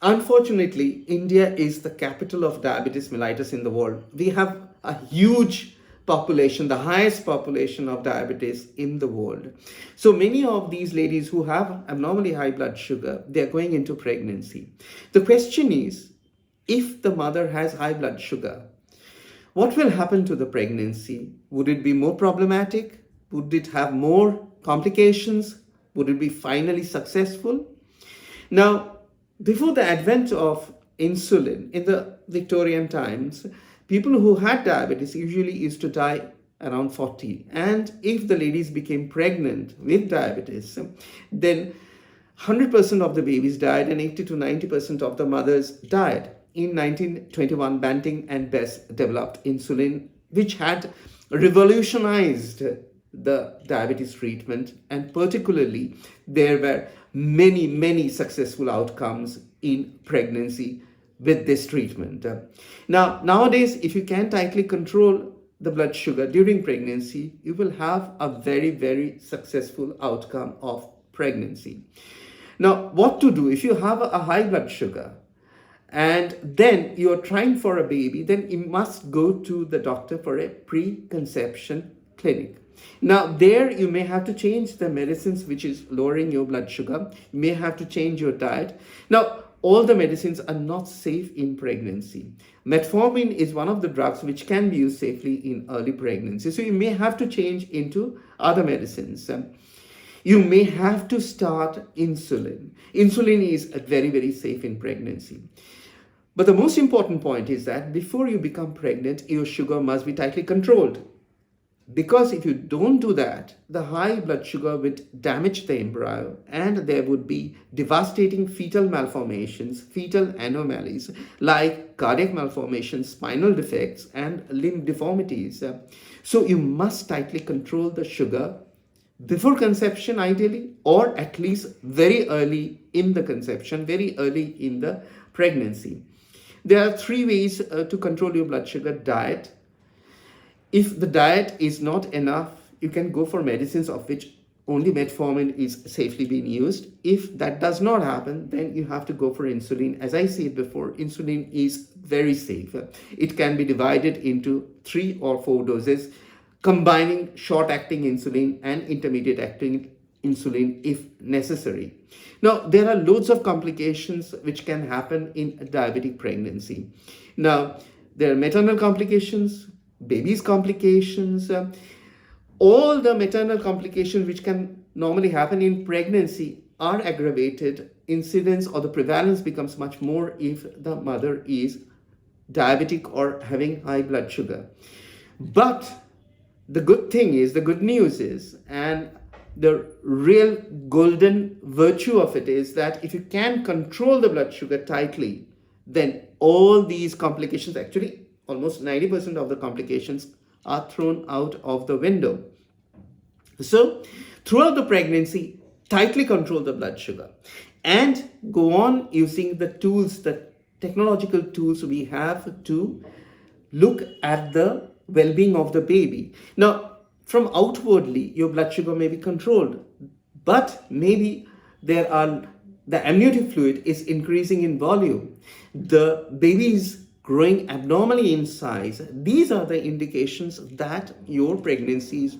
Unfortunately, India is the capital of diabetes mellitus in the world. We have a huge population, the highest population of diabetes in the world. So many of these ladies who have abnormally high blood sugar, they are going into pregnancy. The question is, if the mother has high blood sugar, what will happen to the pregnancy? Would it be more problematic? Would it have more complications? Would it be finally successful? Now, before the advent of insulin in the Victorian times, people who had diabetes usually used to die around 40. And if the ladies became pregnant with diabetes, then 100% of the babies died and 80 to 90% of the mothers died. In 1921, Banting and Bess developed insulin, which had revolutionized the diabetes treatment, and particularly there were many successful outcomes in pregnancy with this treatment. Now nowadays, if you can tightly control the blood sugar during pregnancy, you will have a very successful outcome of pregnancy. Now, what to do if you have a high blood sugar and then you're trying for a baby? Then you must go to the doctor for a preconception clinic. Now, there you may have to change the medicines which is lowering your blood sugar. You may have to change your diet. Now, all the medicines are not safe in pregnancy. Metformin is one of the drugs which can be used safely in early pregnancy. So you may have to change into other medicines. You may have to start insulin. Insulin is very safe in pregnancy. But the most important point is that before you become pregnant, your sugar must be tightly controlled. Because if you don't do that, the high blood sugar would damage the embryo and there would be devastating fetal malformations, fetal anomalies like cardiac malformations, spinal defects, and limb deformities. So you must tightly control the sugar before conception ideally, or at least very early in the conception, very early in the pregnancy. There are three ways to control your blood sugar. Diet. If the diet is not enough, you can go for medicines of which only metformin is safely being used. If that does not happen, then you have to go for insulin. As I said before, insulin is very safe. It can be divided into 3 or 4 doses, combining short-acting insulin and intermediate-acting insulin if necessary. Now, there are loads of complications which can happen in a diabetic pregnancy. Now, there are maternal complications, baby's complications, all the maternal complications which can normally happen in pregnancy are aggravated. Incidence or the prevalence becomes much more if the mother is diabetic or having high blood sugar. But the good news is, and the real golden virtue of it is that if you can control the blood sugar tightly, then all these complications, actually almost 90% of the complications, are thrown out of the window. So throughout the pregnancy, tightly control the blood sugar and go on using the tools, the technological tools we have to look at the well-being of the baby. Now, from outwardly, your blood sugar may be controlled, but maybe the amniotic fluid is increasing in volume. The baby is growing abnormally in size. These are the indications that your pregnancy,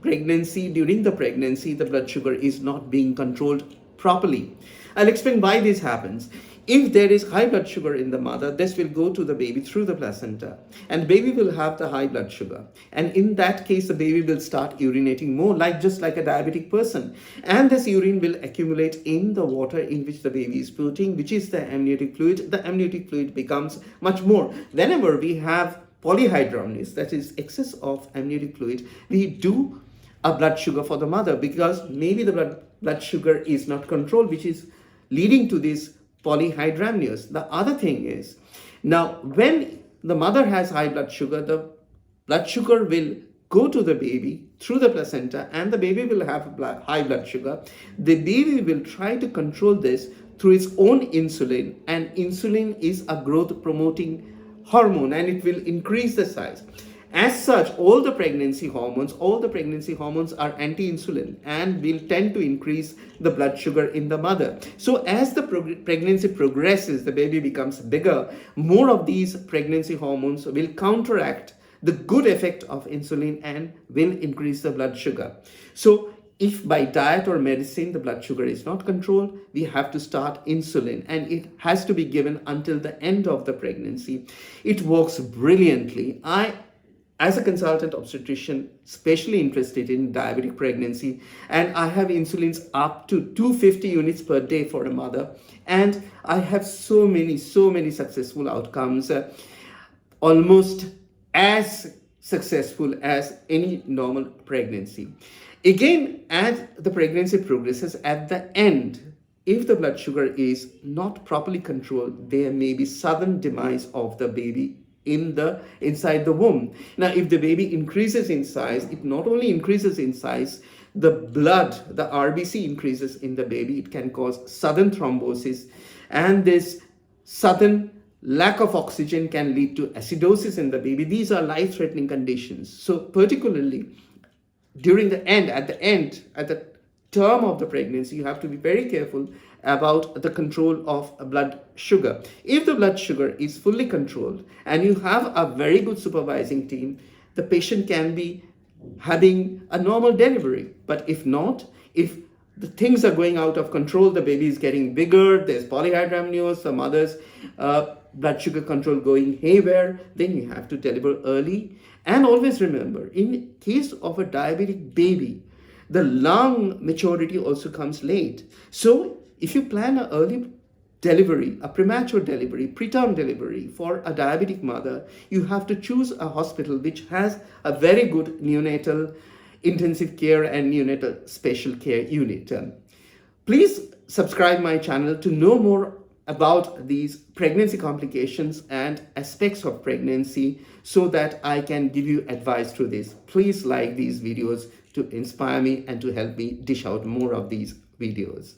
during the pregnancy, the blood sugar is not being controlled properly. I'll explain why this happens. If there is high blood sugar in the mother, this will go to the baby through the placenta, and the baby will have the high blood sugar. And in that case, the baby will start urinating more, just like a diabetic person. And this urine will accumulate in the water in which the baby is putting, which is the amniotic fluid. The amniotic fluid becomes much more. Whenever we have polyhydramnios, that is excess of amniotic fluid, we do a blood sugar for the mother because maybe the blood sugar is not controlled, which is leading to this polyhydramnios. The other thing is, now when the mother has high blood sugar, the blood sugar will go to the baby through the placenta and the baby will have high blood sugar. The baby will try to control this through its own insulin, and insulin is a growth promoting hormone and it will increase the size. As such, all the pregnancy hormones are anti-insulin and will tend to increase the blood sugar in the mother. So as the pregnancy progresses, the baby becomes bigger, more of these pregnancy hormones will counteract the good effect of insulin and will increase the blood sugar. So if by diet or medicine the blood sugar is not controlled, we have to start insulin, and it has to be given until the end of the pregnancy. It works brilliantly. As a consultant obstetrician, especially interested in diabetic pregnancy, and I have insulins up to 250 units per day for a mother, and I have so many successful outcomes, almost as successful as any normal pregnancy. Again, as the pregnancy progresses, at the end, if the blood sugar is not properly controlled, there may be sudden demise of the baby inside the womb. Now, if the baby increases in size, it not only increases in size, the blood, the RBC increases in the baby. It can cause sudden thrombosis, and this sudden lack of oxygen can lead to acidosis in the baby. These are life-threatening conditions. So particularly at the term of the pregnancy, you have to be very careful about the control of blood sugar. If the blood sugar is fully controlled and you have a very good supervising team, the patient can be having a normal delivery. But if not, if the things are going out of control, the baby is getting bigger, there's polyhydramnios, the mother's blood sugar control going haywire, then you have to deliver early. And always remember, in case of a diabetic baby, the lung maturity also comes late. So if you plan an early delivery, a premature delivery, preterm delivery for a diabetic mother, you have to choose a hospital which has a very good neonatal intensive care and neonatal special care unit. Please subscribe my channel to know more about these pregnancy complications and aspects of pregnancy so that I can give you advice through this. Please like these videos to inspire me and to help me dish out more of these videos.